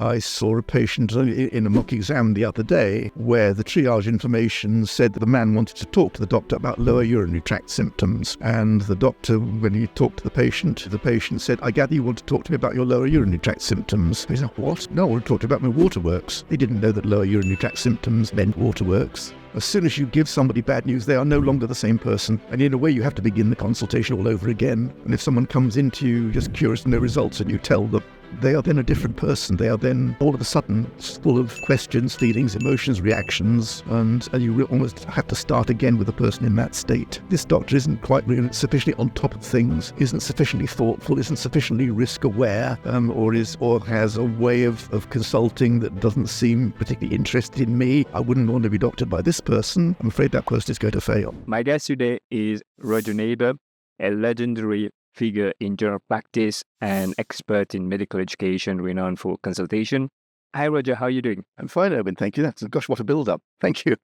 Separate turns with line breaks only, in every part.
I saw a patient in a mock exam the other day where the triage information said that the man wanted to talk to the doctor about lower urinary tract symptoms. And the doctor, when he talked to the patient said, "I gather you want to talk to me about your lower urinary tract symptoms." He said, "What? No, I want to talk to you about my waterworks." He didn't know that lower urinary tract symptoms meant waterworks. As soon as you give somebody bad news, they are no longer the same person. And in a way, you have to begin the consultation all over again. And if someone comes into you just curious and no results, and you tell them, they are then a different person. They are then all of a sudden full of questions, feelings, emotions, reactions, and you almost have to start again with the person in that state. This doctor isn't quite really sufficiently on top of things, isn't sufficiently thoughtful, isn't sufficiently risk aware, or has a way of consulting that doesn't seem particularly interested in me. I wouldn't want to be doctored by this person. I'm afraid that person is going to fail.
My guest today is Roger Neighbour, a legendary figure in general practice and expert in medical education renowned for consultation. Hi, Roger. How are you doing?
I'm fine, Erwin. Thank you. Gosh, what a build-up. Thank you.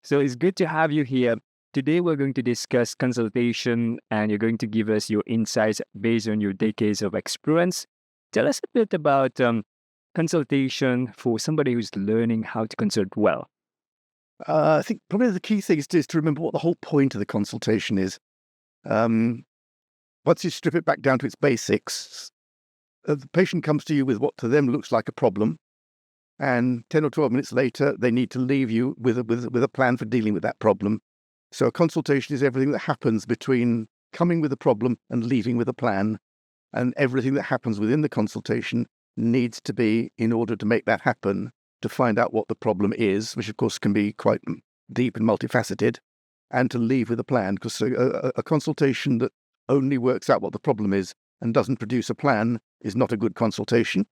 So it's good to have you here. Today, we're going to discuss consultation, and you're going to give us your insights based on your decades of experience. Tell us a bit about consultation for somebody who's learning how to consult well.
I think probably the key thing is to remember what the whole point of the consultation is. Once you strip it back down to its basics, the patient comes to you with what to them looks like a problem, and 10 or 12 minutes later, they need to leave you with a plan for dealing with that problem. So a consultation is everything that happens between coming with a problem and leaving with a plan, and everything that happens within the consultation needs to be, in order to make that happen, to find out what the problem is, which of course can be quite deep and multifaceted, and to leave with a plan, because a consultation that only works out what the problem is and doesn't produce a plan is not a good consultation.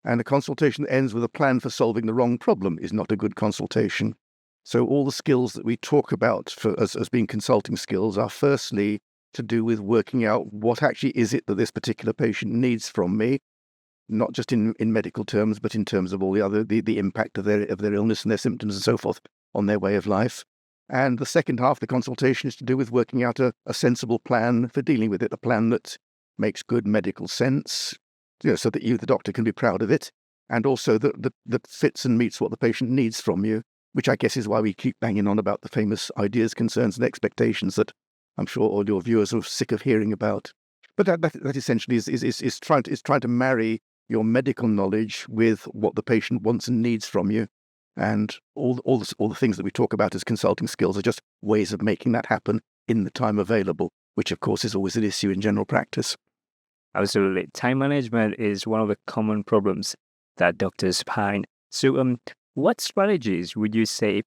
And a consultation that ends with a plan for solving the wrong problem is not a good consultation. So all the skills that we talk about as being consulting skills are firstly to do with working out what actually is it that this particular patient needs from me, not just in medical terms, but in terms of all the impact of their illness and their symptoms and so forth on their way of life. And the second half of the consultation is to do with working out a sensible plan for dealing with it, a plan that makes good medical sense, so that you, the doctor, can be proud of it, and also that fits and meets what the patient needs from you, which I guess is why we keep banging on about the famous ideas, concerns, and expectations that I'm sure all your viewers are sick of hearing about. But that essentially is trying to marry your medical knowledge with what the patient wants and needs from you. And all the things that we talk about as consulting skills are just ways of making that happen in the time available, which of course is always an issue in general practice.
Absolutely. Time management is one of the common problems that doctors find. So what strategies would you say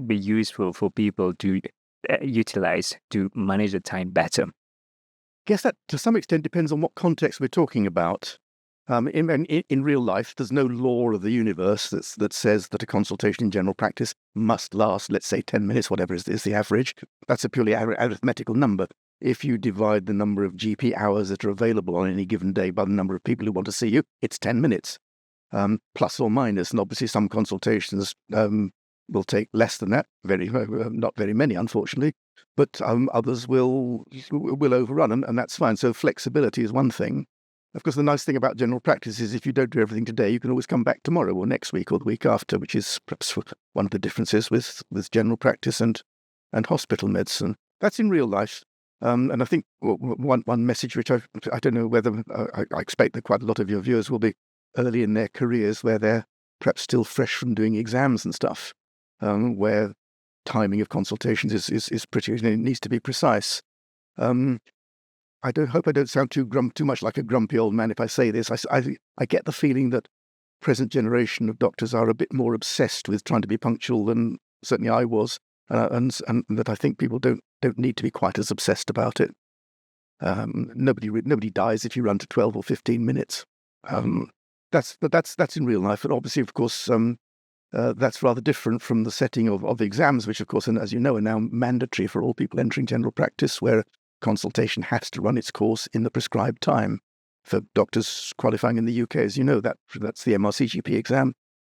be useful for people to utilize to manage the time better?
I guess that to some extent depends on what context we're talking about. In real life, there's no law of the universe that says that a consultation in general practice must last, let's say, 10 minutes, whatever is the average. That's a purely arithmetical number. If you divide the number of GP hours that are available on any given day by the number of people who want to see you, it's 10 minutes, plus or minus. And obviously some consultations will take less than that, not very many, unfortunately, but others will overrun, and that's fine. So flexibility is one thing. Of course, the nice thing about general practice is if you don't do everything today, you can always come back tomorrow or next week or the week after, which is perhaps one of the differences with general practice and hospital medicine. That's in real life. And I think one message which I don't know whether I expect that quite a lot of your viewers will be early in their careers where they're perhaps still fresh from doing exams and stuff, where timing of consultations is pretty, it needs to be precise. I hope I don't sound too much like a grumpy old man if I say this. I get the feeling that present generation of doctors are a bit more obsessed with trying to be punctual than certainly I was, and that I think people don't need to be quite as obsessed about it. Nobody dies if you run to 12 or 15 minutes. That's in real life, and obviously, of course, that's rather different from the setting of exams, which, of course, and as you know, are now mandatory for all people entering general practice, where consultation has to run its course in the prescribed time. For doctors qualifying in the UK, as you know, that's the MRCGP exam,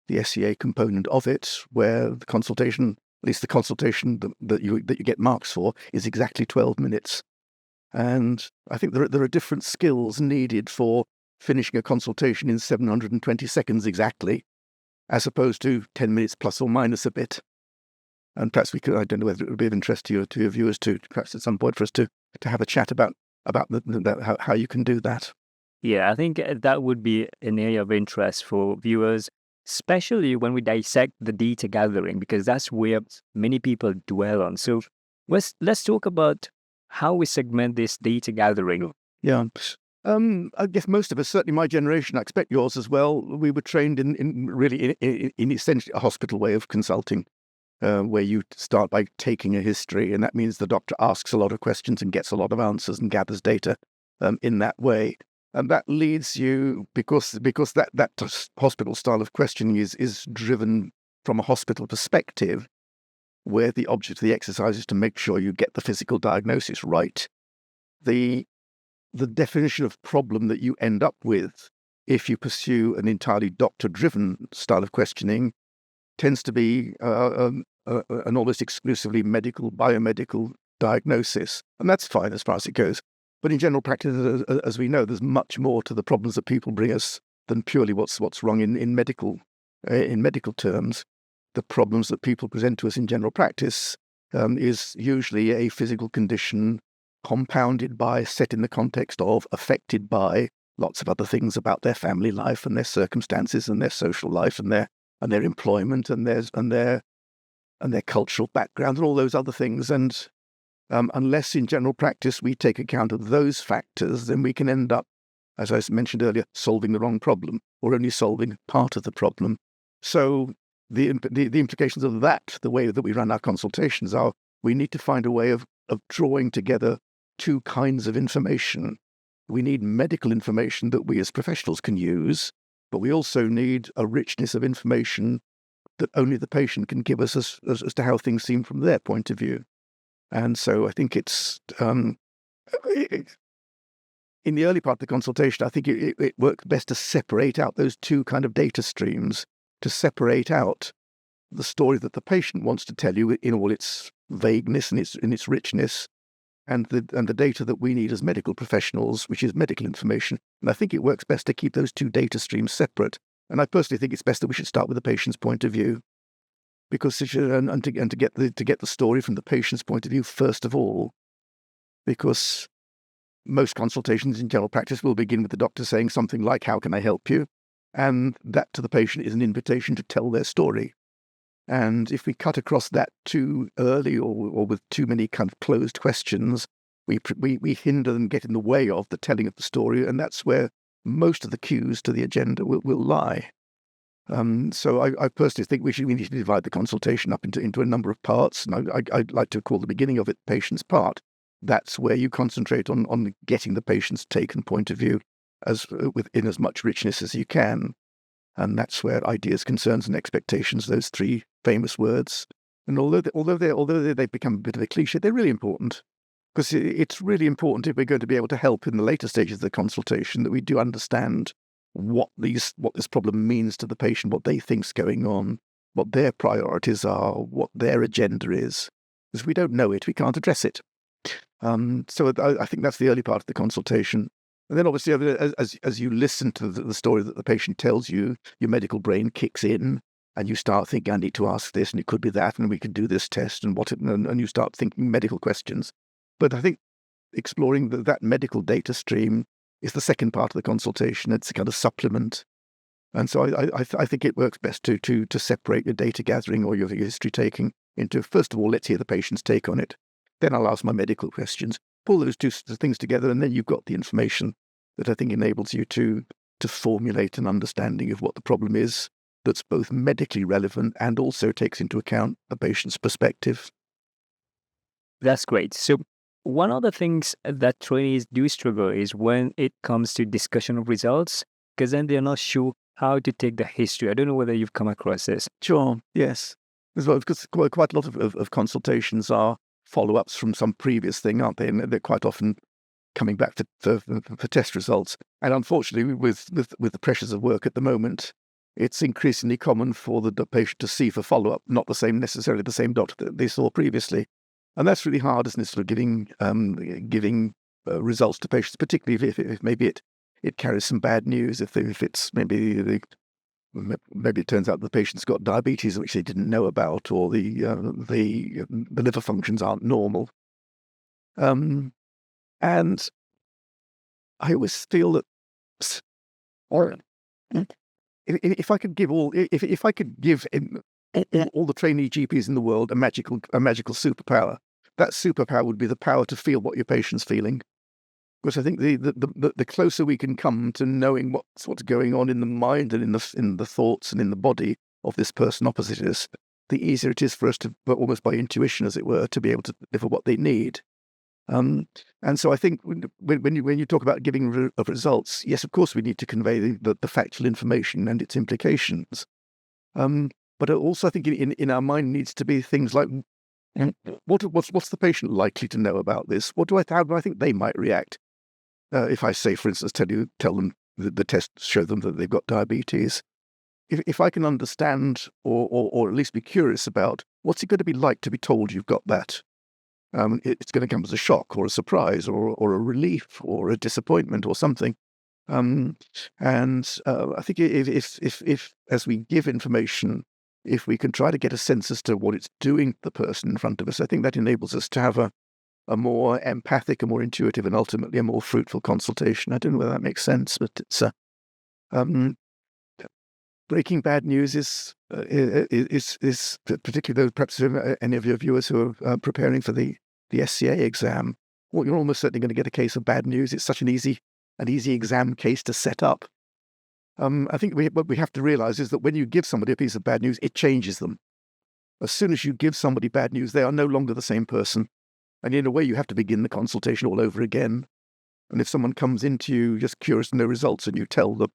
the SCA component of it, where the consultation, at least the consultation that you get marks for, is exactly 12 minutes. And I think there are different skills needed for finishing a consultation in 720 seconds exactly, as opposed to 10 minutes plus or minus a bit. And perhaps we could, I don't know whether it would be of interest to your viewers to perhaps at some point for us to have a chat about how you can do that.
Yeah, I think that would be an area of interest for viewers, especially when we dissect the data gathering, because that's where many people dwell on. So let's talk about how we segment this data gathering.
Yeah. I guess most of us, certainly my generation, I expect yours as well, we were trained in essentially a hospital way of consulting, where you start by taking a history, and that means the doctor asks a lot of questions and gets a lot of answers and gathers data in that way. And that leads you, because that hospital style of questioning is driven from a hospital perspective, where the object of the exercise is to make sure you get the physical diagnosis right. The definition of problem that you end up with if you pursue an entirely doctor-driven style of questioning tends to be an almost exclusively biomedical diagnosis. And that's fine as far as it goes. But in general practice, as we know, there's much more to the problems that people bring us than purely what's wrong in medical terms. The problems that people present to us in general practice is usually a physical condition compounded by, set in the context of, affected by lots of other things about their family life and their circumstances and their social life and their employment and their cultural background and all those other things. And unless in general practice we take account of those factors, then we can end up, as I mentioned earlier, solving the wrong problem or only solving part of the problem. So the implications of that, the way that we run our consultations, are we need to find a way of drawing together two kinds of information. We need medical information that we as professionals can use, but we also need a richness of information that only the patient can give us as to how things seem from their point of view. And so I think it's in the early part of the consultation, I think it works best to separate out those two kind of data streams, to separate out the story that the patient wants to tell you in all its vagueness and its richness, and the data that we need as medical professionals, which is medical information. And I think it works best to keep those two data streams separate. And I personally think it's best that we should start with the patient's point of view, because to get the story from the patient's point of view first of all, because most consultations in general practice will begin with the doctor saying something like, "How can I help you?" And that to the patient is an invitation to tell their story. And if we cut across that too early or with too many kind of closed questions, we hinder and get in the way of the telling of the story, and that's where most of the cues to the agenda will lie. So I personally think we need to divide the consultation up into a number of parts, and I'd like to call the beginning of it the patient's part. That's where you concentrate on getting the patient's take and point of view within as much richness as you can. And that's where ideas, concerns, and expectations, those three famous words. And although they've become a bit of a cliche, they're really important, because it's really important if we're going to be able to help in the later stages of the consultation that we do understand what this problem means to the patient, what they think's going on, what their priorities are, what their agenda is. Because if we don't know it, we can't address it. So I think that's the early part of the consultation. And then obviously, as you listen to the story that the patient tells you, your medical brain kicks in, and you start thinking, I need to ask this, and it could be that, and we could do this test, and and you start thinking medical questions. But I think exploring that medical data stream is the second part of the consultation. It's a kind of supplement. And so I think it works best to separate your data gathering or your history taking into, first of all, let's hear the patient's take on it. Then I'll ask my medical questions. Pull those two things together, and then you've got the information that I think enables you to formulate an understanding of what the problem is that's both medically relevant and also takes into account the patient's perspective.
That's great. So one of the things that trainees do struggle is when it comes to discussion of results, because then they're not sure how to take the history. I don't know whether you've come across this.
Sure, yes. As well, because quite a lot of consultations are follow-ups from some previous thing, aren't they? And they're quite often coming back for test results. And unfortunately, with the pressures of work at the moment, it's increasingly common for the patient to see for follow-up not necessarily the same doctor that they saw previously. And that's really hard, isn't it, sort of giving results to patients, particularly if maybe it carries some bad news if it's maybe it turns out the patient's got diabetes which they didn't know about, or the liver functions aren't normal. And I always feel that if I could give all the trainee GPs in the world a magical superpower, that superpower would be the power to feel what your patient's feeling. Because I think the closer we can come to knowing what's going on in the mind and in the thoughts and in the body of this person opposite us, the easier it is for us to, almost by intuition, as it were, to be able to deliver what they need. And so I think when you talk about giving of results, yes, of course we need to convey the factual information and its implications. But also I think in our mind needs to be things like, what's the patient likely to know about this? How do I think they might react? If I say, for instance, tell them the tests show them that they've got diabetes, if I can understand or at least be curious about what's it going to be like to be told you've got that, it's going to come as a shock or a surprise or a relief or a disappointment or something. And I think if as we give information, if we can try to get a sense as to what it's doing to the person in front of us, I think that enables us to have a more empathic, a more intuitive, and ultimately a more fruitful consultation. I don't know whether that makes sense, but it's breaking bad news is particularly perhaps any of your viewers who are preparing for the SCA exam. Well, you're almost certainly going to get a case of bad news. It's such an easy exam case to set up. I think what we have to realize is that when you give somebody a piece of bad news, it changes them. As soon as you give somebody bad news, they are no longer the same person. And in a way, you have to begin the consultation all over again. And if someone comes into you just curious and no results, and you tell them,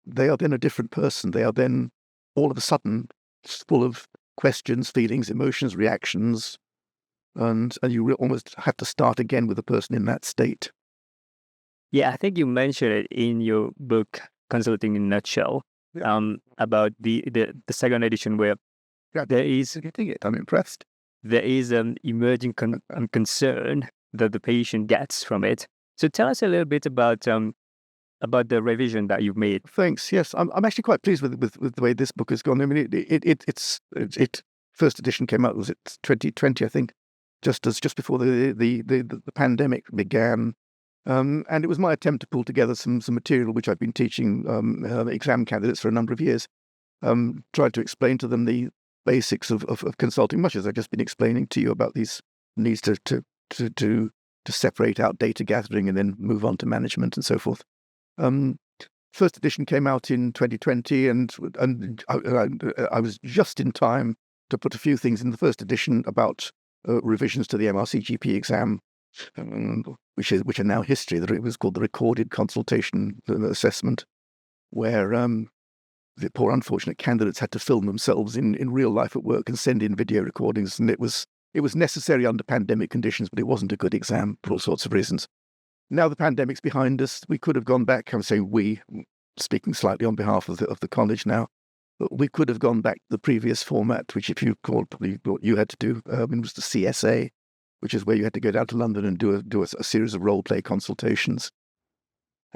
they are then a different person. They are then all of a sudden full of questions, feelings, emotions, reactions, and you almost have to start again with the person in that state.
Yeah, I think you mentioned it in your book, Consulting in a Nutshell, about the second edition, where there is...
Getting it, I'm impressed.
There is an emerging concern that the patient gets from it. So tell us a little bit about the revision that you've made.
Thanks. Yes, I'm actually quite pleased with the way this book has gone. I mean, it's first edition came out, was it 2020, I think, just before the pandemic began, and it was my attempt to pull together some material which I've been teaching exam candidates for a number of years. Tried to explain to them the basics of consulting, much as I've just been explaining to you about these needs to separate out data gathering and then move on to management and so forth. First edition came out in 2020, and I was just in time to put a few things in the first edition about revisions to the MRCGP exam, which are now history. It was called the Recorded Consultation Assessment, where the poor unfortunate candidates had to film themselves in real life at work and send in video recordings, and it was necessary under pandemic conditions, but it wasn't a good exam for all sorts of reasons. Now the pandemic's behind us, we could have gone back. I'm saying we, speaking slightly on behalf of the college now, but we could have gone back to the previous format, which, if you called, probably what you had to do, it was the CSA, which is where you had to go down to London and do a series of role play consultations.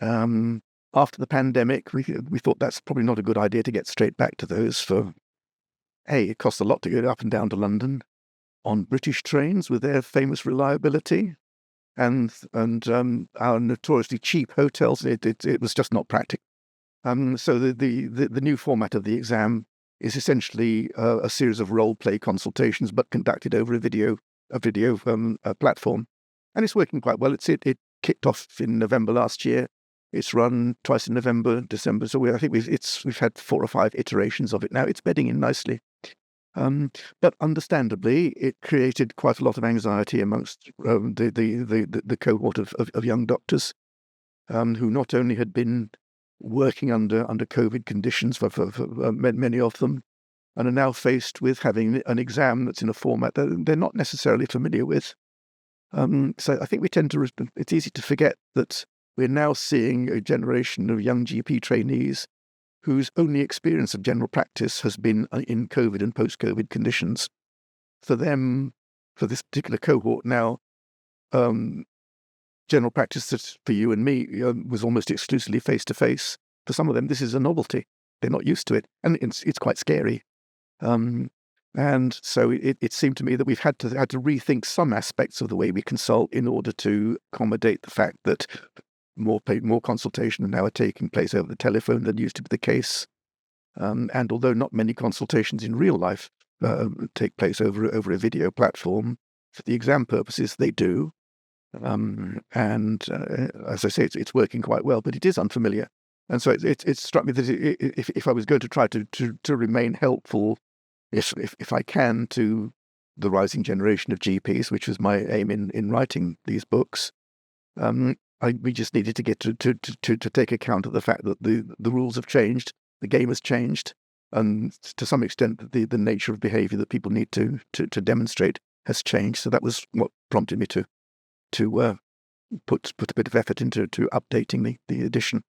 After the pandemic, we thought that's probably not a good idea to get straight back to those. For it costs a lot to go up and down to London on British trains with their famous reliability, and our notoriously cheap hotels. It was just not practical. So the new format of the exam is essentially a series of role play consultations, but conducted over a video platform, and it's working quite well. It kicked off in November last year. It's run twice in November, December. So I think we've had 4 or 5 iterations of it now. It's bedding in nicely. But understandably, it created quite a lot of anxiety amongst the cohort of young doctors who not only had been working under COVID conditions for many of them, and are now faced with having an exam that's in a format that they're not necessarily familiar with. So I think it's easy to forget that we're now seeing a generation of young GP trainees whose only experience of general practice has been in COVID and post-COVID conditions. For them, for this particular cohort now, general practice that for you and me was almost exclusively face-to-face. For some of them, this is a novelty. They're not used to it, and it's quite scary. And so it seemed to me that we've had to rethink some aspects of the way we consult in order to accommodate the fact that more consultation now are taking place over the telephone than used to be the case. And although not many consultations in real life take place over a video platform, for the exam purposes they do. As I say, it's working quite well, but it is unfamiliar. And so it struck me that if I was going to try to remain helpful, if I can, to the rising generation of GPs, which was my aim in writing these books, we just needed to get to take account of the fact that the rules have changed, the game has changed, and to some extent the nature of behaviour that people need to demonstrate has changed. So that was what prompted me to put a bit of effort into updating the edition.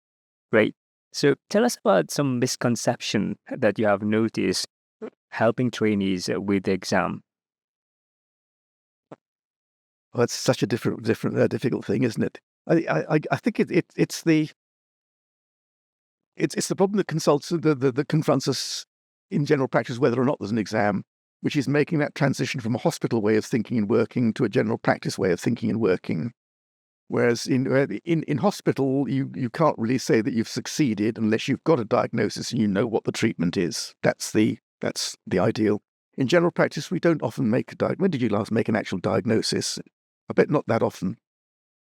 Great. So tell us about some misconception that you have noticed helping trainees with the exam.
Well, it's such a difficult thing, isn't it? I think it's the problem that confronts us in general practice, whether or not there's an exam, which is making that transition from a hospital way of thinking and working to a general practice way of thinking and working. Whereas in hospital, you can't really say that you've succeeded unless you've got a diagnosis and you know what the treatment is. That's the ideal. In general practice, we don't often make a diagnosis. When did you last make an actual diagnosis? I bet not that often.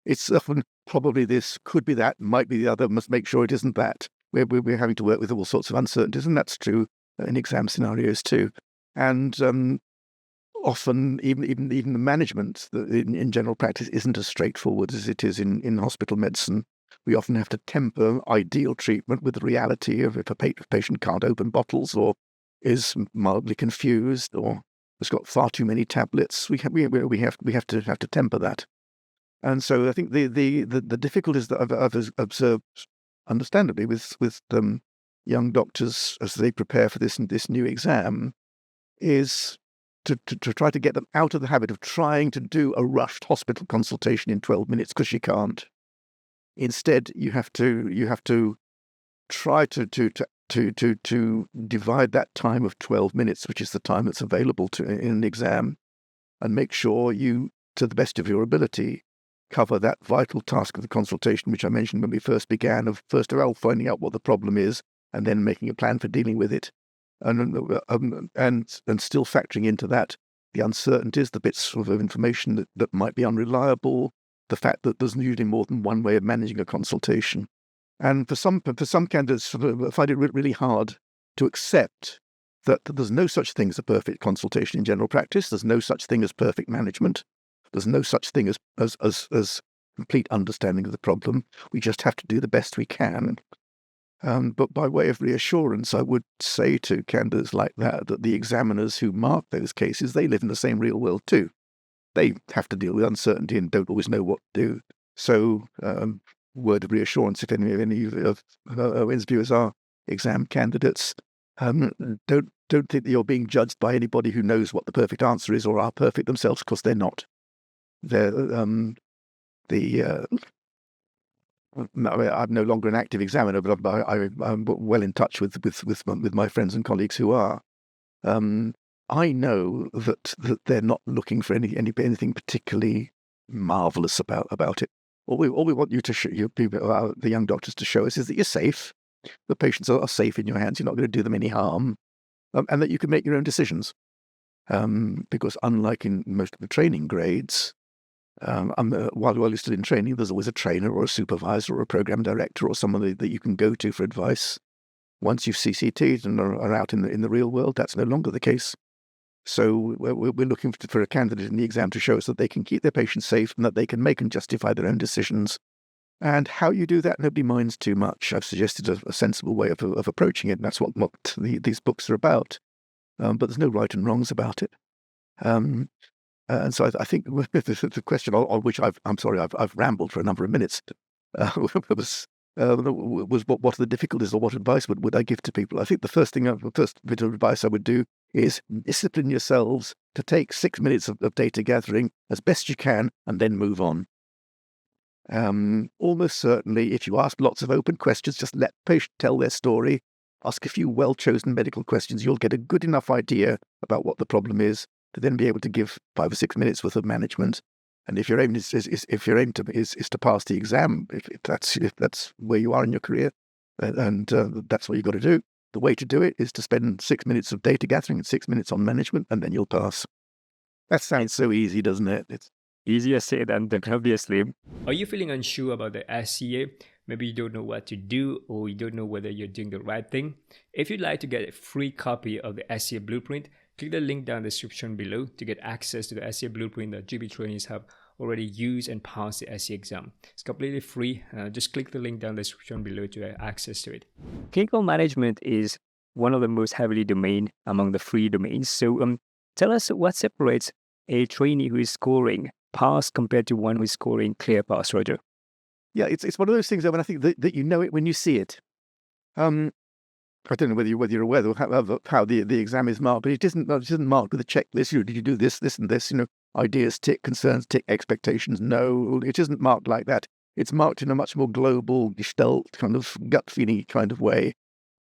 It's often probably this, could be that, might be the other, must make sure it isn't that. We're having to work with all sorts of uncertainties, and that's true in exam scenarios too. And often even the management in general practice isn't as straightforward as it is in hospital medicine. We often have to temper ideal treatment with the reality of if a patient can't open bottles or is mildly confused or has got far too many tablets. We have to temper that. And so I think the difficulties that I've observed, understandably, with young doctors as they prepare for this new exam, is to try to get them out of the habit of trying to do a rushed hospital consultation in 12 minutes, because you can't. Instead, you have to try to divide that time of 12 minutes, which is the time that's available in an exam, and make sure you, to the best of your ability, cover that vital task of the consultation, which I mentioned when we first began, of first of all finding out what the problem is and then making a plan for dealing with it. And still factoring into that the uncertainties, the bits of information that might be unreliable, the fact that there's usually more than one way of managing a consultation. And for some candidates, I find it really hard to accept that there's no such thing as a perfect consultation in general practice. There's no such thing as perfect management. There's no such thing as complete understanding of the problem. We just have to do the best we can. But by way of reassurance, I would say to candidates like that the examiners who mark those cases, they live in the same real world too. They have to deal with uncertainty and don't always know what to do. So, word of reassurance, if any of Erwin's viewers are exam candidates, don't think that you're being judged by anybody who knows what the perfect answer is or are perfect themselves, because they're not. I'm no longer an active examiner, but I'm well in touch with my friends and colleagues who are. I know that they're not looking for anything particularly marvelous about it. All we want you to show the young doctors to show us is that you're safe. The patients are safe in your hands. You're not going to do them any harm, and that you can make your own decisions. Because unlike in most of the training grades, while you're still in training, there's always a trainer or a supervisor or a program director or someone that you can go to for advice. Once you've CCT'd and are out in the real world, that's no longer the case. So we're looking for a candidate in the exam to show us that they can keep their patients safe and that they can make and justify their own decisions. And how you do that, nobody minds too much. I've suggested a sensible way of approaching it, and that's what these books are about. But there's no right and wrongs about it. And so I think the question on which I've rambled for a number of minutes was what are the difficulties, or what advice would I give to people? I think the first bit of advice I would do is discipline yourselves to take 6 minutes of data gathering as best you can and then move on. Almost certainly, if you ask lots of open questions, just let the patient tell their story, ask a few well-chosen medical questions, you'll get a good enough idea about what the problem is to then be able to give 5 or 6 minutes worth of management. And if your aim is to pass the exam, if that's where you are in your career, and that's what you've got to do, the way to do it is to spend 6 minutes of data gathering and 6 minutes on management, and then you'll pass. That sounds so easy, doesn't it? It's
easier said than done, obviously. Are you feeling unsure about the SCA? Maybe you don't know what to do, or you don't know whether you're doing the right thing. If you'd like to get a free copy of the SCA blueprint, click the link down in the description below to get access to the SCA blueprint that GP trainees have already used and passed the SCA exam. It's completely free. Just click the link down in the description below to get access to it. Clinical management is one of the most heavily domained among the free domains. So tell us what separates a trainee who is scoring pass compared to one who is scoring clear pass, Roger.
Yeah, it's one of those things that when I think that you know it when you see it. I don't know whether you're aware of how the exam is marked, but it isn't marked with a checklist. Did you do this, this, and this? Ideas tick, concerns tick, expectations no. It isn't marked like that. It's marked in a much more global, gestalt kind of gut feeling kind of way.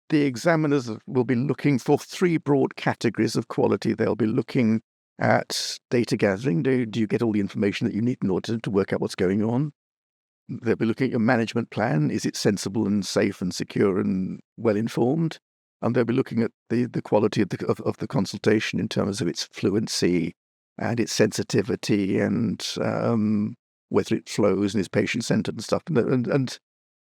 The examiners will be looking for 3 broad categories of quality. They'll be looking at data gathering. Do you get all the information that you need in order to work out what's going on? They'll be looking at your management plan. Is it sensible and safe and secure and well-informed? And they'll be looking at the quality of the consultation in terms of its fluency and its sensitivity and whether it flows and is patient-centered and stuff. And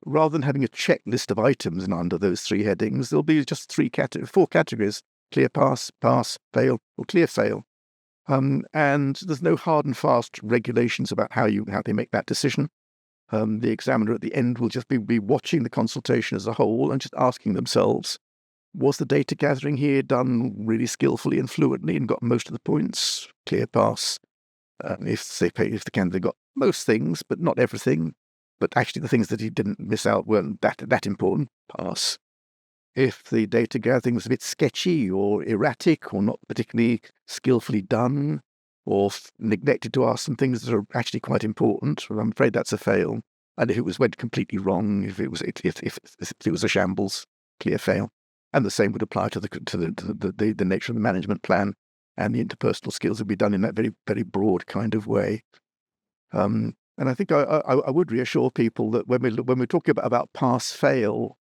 rather than having a checklist of items under those 3 headings, there'll be just 4 categories: clear pass, pass, fail, or clear fail. And there's no hard and fast regulations about how they make that decision. The examiner at the end will just be watching the consultation as a whole and just asking themselves, was the data gathering here done really skillfully and fluently and got most of the points? Clear pass. If the candidate got most things, but not everything, but actually the things that he didn't miss out weren't that important, pass. If the data gathering was a bit sketchy or erratic or not particularly skillfully done, or neglected to ask some things that are actually quite important, I'm afraid that's a fail. And if it went completely wrong, if it was a shambles, clear fail. And the same would apply to the nature of the management plan, and the interpersonal skills would be done in that very, very broad kind of way. And I think I would reassure people that when we're talking about pass fail,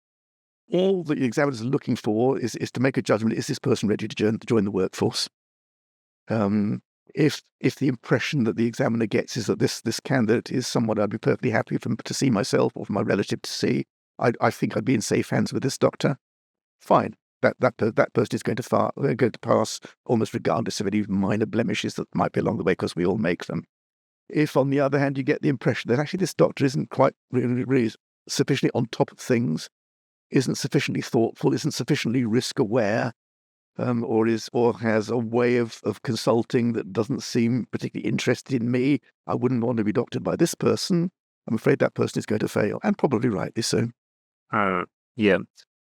all the examiners are looking for is to make a judgment: is this person ready to join the workforce? If the impression that the examiner gets is that this candidate is someone I'd be perfectly happy to see myself or for my relative to see, I think I'd be in safe hands with this doctor. Fine, that person is going to pass almost regardless of any minor blemishes that might be along the way, because we all make them. If, on the other hand, you get the impression that actually this doctor isn't quite really sufficiently on top of things, isn't sufficiently thoughtful, isn't sufficiently risk aware, or has a way of consulting that doesn't seem particularly interested in me, I wouldn't want to be doctored by this person, I'm afraid that person is going to fail, and probably rightly so.
Yeah,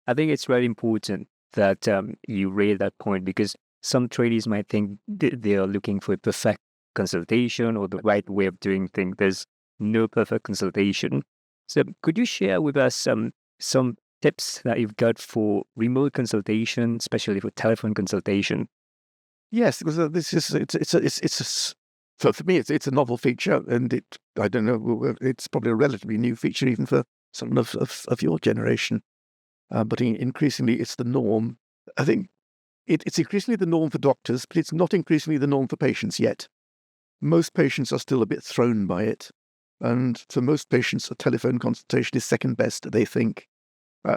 I think it's very important that you raise that point, because some trainees might think they are looking for a perfect consultation or the right way of doing things. There's no perfect consultation. So could you share with us some tips that you've got for remote consultation, especially for telephone consultation?
Yes, because for me it's a novel feature, and I don't know, it's probably a relatively new feature even for some of your generation, but increasingly it's the norm. I think it's increasingly the norm for doctors, but it's not increasingly the norm for patients yet. Most patients are still a bit thrown by it, and for most patients a telephone consultation is second best, they think.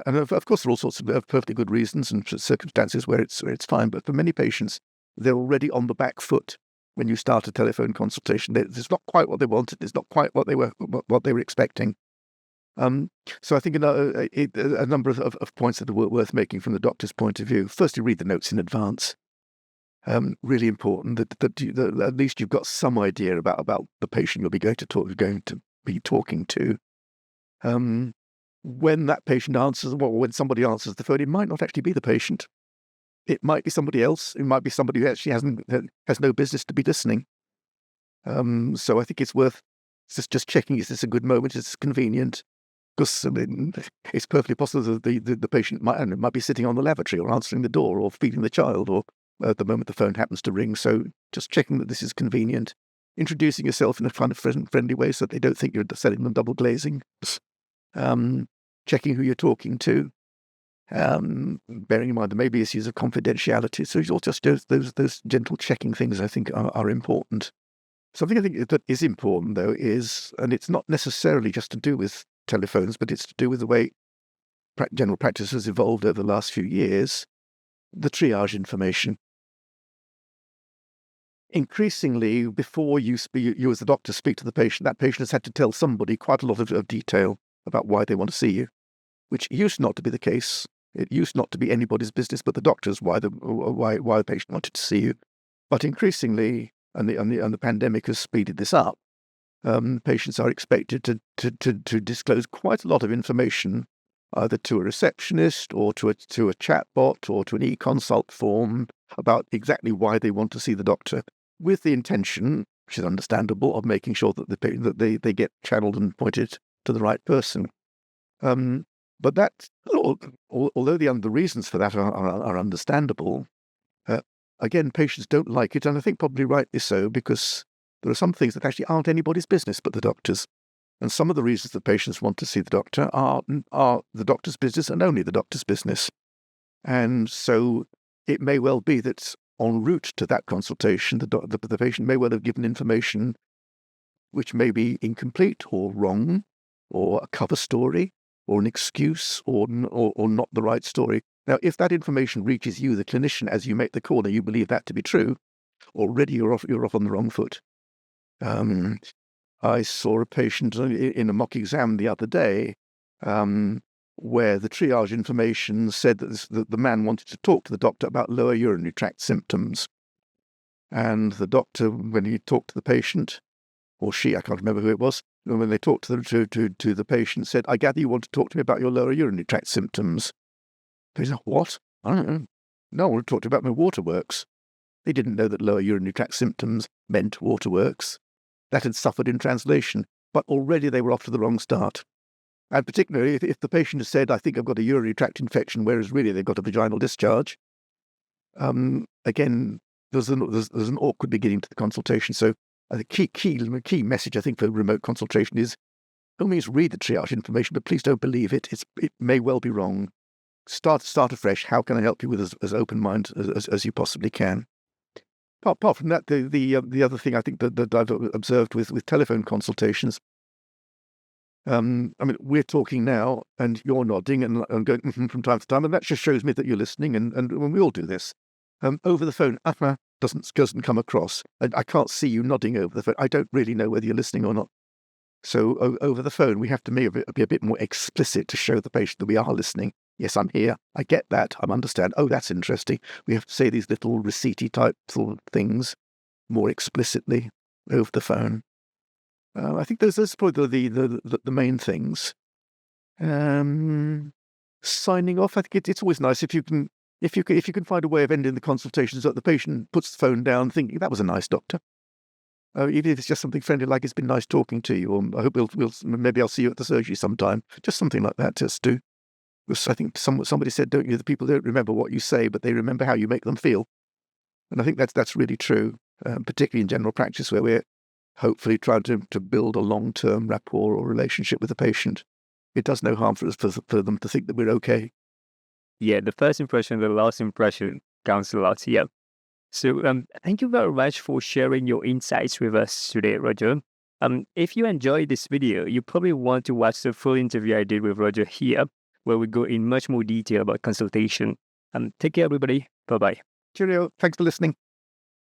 And of course, there are all sorts of perfectly good reasons and circumstances where it's fine. But for many patients, they're already on the back foot when you start a telephone consultation. It's not quite what they wanted. It's not quite what they were expecting. So I think a number of points that are worth making from the doctor's point of view. Firstly, read the notes in advance. Really important that at least you've got some idea about the patient you're going to be talking to. When that patient answers, when somebody answers the phone, it might not actually be the patient. It might be somebody else. It might be somebody who actually has no business to be listening. So I think it's worth just checking, is this a good moment? Is this convenient? Because it's perfectly possible that the patient might be sitting on the lavatory or answering the door or feeding the child or at the moment the phone happens to ring. So just checking that this is convenient. Introducing yourself in a kind of friendly way so that they don't think you're selling them double glazing. Checking who you're talking to. Bearing in mind there may be issues of confidentiality. So it's just those gentle checking things I think are important. Something I think that is important, though, is, and it's not necessarily just to do with telephones, but it's to do with the way general practice has evolved over the last few years, the triage information. Increasingly, before you as the doctor speak to the patient, that patient has had to tell somebody quite a lot of detail about why they want to see you, which used not to be the case. It used not to be anybody's business but the doctor's why the patient wanted to see you. But increasingly, and the pandemic has speeded this up, patients are expected to disclose quite a lot of information, either to a receptionist or to a chatbot or to an e-consult form about exactly why they want to see the doctor, with the intention, which is understandable, of making sure that they get channeled and pointed to the right person. But that, although the reasons for that are understandable, again, patients don't like it, and I think probably rightly so, because there are some things that actually aren't anybody's business but the doctor's. And some of the reasons that patients want to see the doctor are the doctor's business and only the doctor's business. And so it may well be that en route to that consultation, the patient may well have given information which may be incomplete or wrong, or a cover story, or an excuse, or not the right story. Now, if that information reaches you, the clinician, as you make the call, and you believe that to be true, already you're off on the wrong foot. I saw a patient in a mock exam the other day where the triage information said that the man wanted to talk to the doctor about lower urinary tract symptoms. And the doctor, when he talked to the patient, or she, I can't remember who it was, when they talked to the patient, said, "I gather you want to talk to me about your lower urinary tract symptoms." They said, "What? I don't know. No, I want to talk to you about my waterworks." They didn't know that lower urinary tract symptoms meant waterworks. That had suffered in translation, but already they were off to the wrong start. And particularly if the patient has said, "I think I've got a urinary tract infection," whereas really they've got a vaginal discharge, again, there's an awkward beginning to the consultation. So the key message, I think, for remote consultation is, by all means, read the triage information, but please don't believe it. It may well be wrong. Start afresh. How can I help you with as open mind as you possibly can? Apart from that, the other thing I think that I've observed with telephone consultations, I mean, we're talking now, and you're nodding and going from time to time, and that just shows me that you're listening. And when we all do this, over the phone, doesn't come across. I can't see you nodding over the phone. I don't really know whether you're listening or not. So over the phone, we have to be a bit more explicit to show the patient that we are listening. Yes, I'm here. I get that. I understand. Oh, that's interesting. We have to say these little receipty type sort of things more explicitly over the phone. I think those are probably the main things. Signing off. I think it's always nice if you can find a way of ending the consultation so that the patient puts the phone down, thinking that was a nice doctor. Even if it's just something friendly, like it's been nice talking to you, or I hope maybe I'll see you at the surgery sometime. Just something like that, just to. Because I think somebody said, don't you, the people don't remember what you say, but they remember how you make them feel. And I think that's really true, particularly in general practice, where we're hopefully trying to build a long-term rapport or relationship with the patient. It does no harm for them to think that we're okay.
Yeah, the first impression, the last impression counts a lot. Yeah. So thank you very much for sharing your insights with us today, Roger. If you enjoyed this video, you probably want to watch the full interview I did with Roger here, where we go in much more detail about consultation. Take care, everybody. Bye-bye.
Cheerio. Thanks for listening.